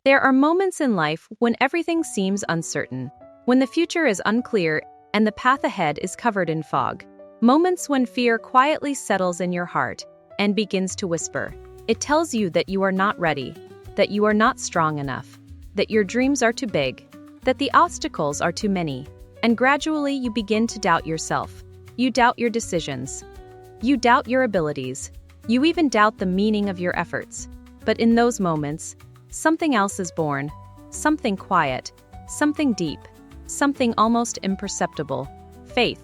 There are moments in life when everything seems uncertain, when the future is unclear and the path ahead is covered in fog. Moments when fear quietly settles in your heart and begins to whisper. It tells you that you are not ready, that you are not strong enough, that your dreams are too big, that the obstacles are too many, and gradually you begin to doubt yourself. You doubt your decisions. You doubt your abilities. You even doubt the meaning of your efforts. But in those moments, something else is born, something quiet, something deep, something almost imperceptible. Faith.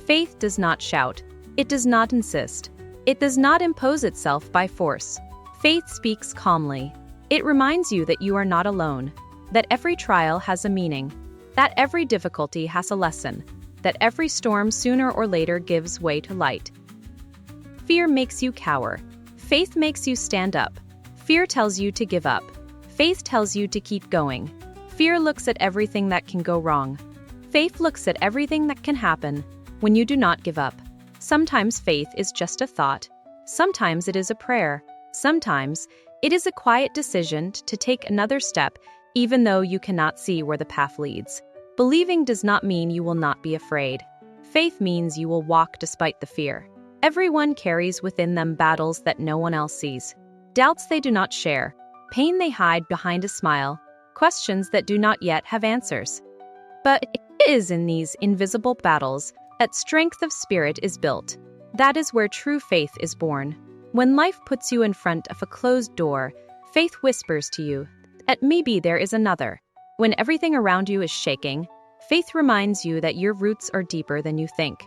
Faith does not shout. It does not insist. It does not impose itself by force. Faith speaks calmly. It reminds you that you are not alone, that every trial has a meaning, that every difficulty has a lesson, that every storm sooner or later gives way to light. Fear makes you cower. Faith makes you stand up. Fear tells you to give up. Faith tells you to keep going. Fear looks at everything that can go wrong. Faith looks at everything that can happen when you do not give up. Sometimes faith is just a thought. Sometimes it is a prayer. Sometimes it is a quiet decision to take another step even though you cannot see where the path leads. Believing does not mean you will not be afraid. Faith means you will walk despite the fear. Everyone carries within them battles that no one else sees. Doubts they do not share. Pain they hide behind a smile. Questions that do not yet have answers. But it is in these invisible battles that strength of spirit is built. That is where true faith is born. When life puts you in front of a closed door, faith whispers to you that maybe there is another. When everything around you is shaking, faith reminds you that your roots are deeper than you think.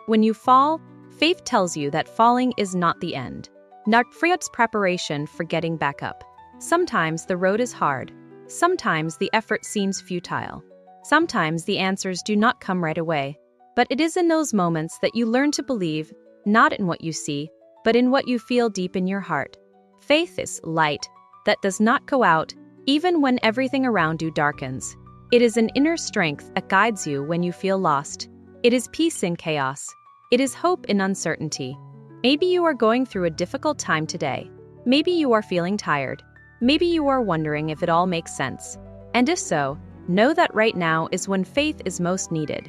When you fall, faith tells you that falling is not the end. Not Freud's preparation for getting back up. Sometimes the road is hard. Sometimes the effort seems futile. Sometimes the answers do not come right away. But it is in those moments that you learn to believe, not in what you see, but in what you feel deep in your heart. Faith is light that does not go out, even when everything around you darkens. It is an inner strength that guides you when you feel lost. It is peace in chaos. It is hope in uncertainty. Maybe you are going through a difficult time today. Maybe you are feeling tired. Maybe you are wondering if it all makes sense. And if so, know that right now is when faith is most needed.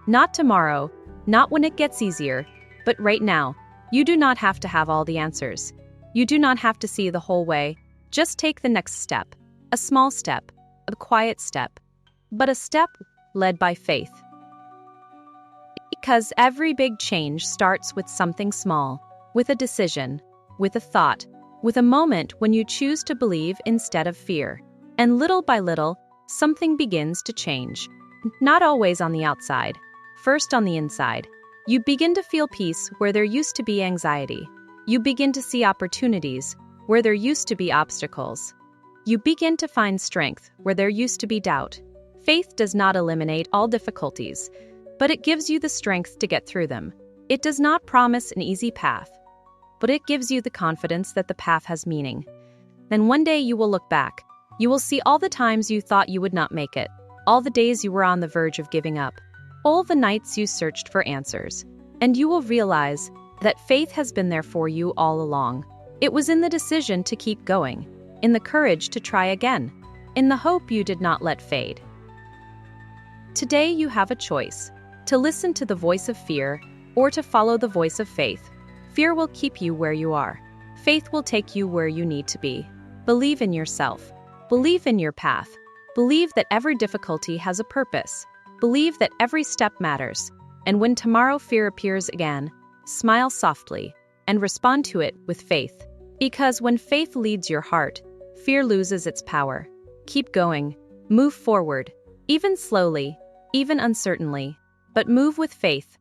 Not tomorrow, not when it gets easier, but right now. You do not have to have all the answers. You do not have to see the whole way. Just take the next step. A small step, a quiet step, but a step led by faith. Because every big change starts with something small, with a decision, with a thought, with a moment when you choose to believe instead of fear. And little by little, something begins to change. Not always on the outside, first on the inside. You begin to feel peace where there used to be anxiety. You begin to see opportunities where there used to be obstacles. You begin to find strength where there used to be doubt. Faith does not eliminate all difficulties, but it gives you the strength to get through them. It does not promise an easy path, but it gives you the confidence that the path has meaning. Then one day you will look back. You will see all the times you thought you would not make it, all the days you were on the verge of giving up, all the nights you searched for answers. And you will realize that faith has been there for you all along. It was in the decision to keep going, in the courage to try again, in the hope you did not let fade. Today you have a choice, to listen to the voice of fear or to follow the voice of faith. Fear will keep you where you are. Faith will take you where you need to be. Believe in yourself. Believe in your path. Believe that every difficulty has a purpose. Believe that every step matters. And when tomorrow fear appears again, smile softly and respond to it with faith. Because when faith leads your heart, fear loses its power. Keep going. Move forward. Even slowly, even uncertainly. But move with faith.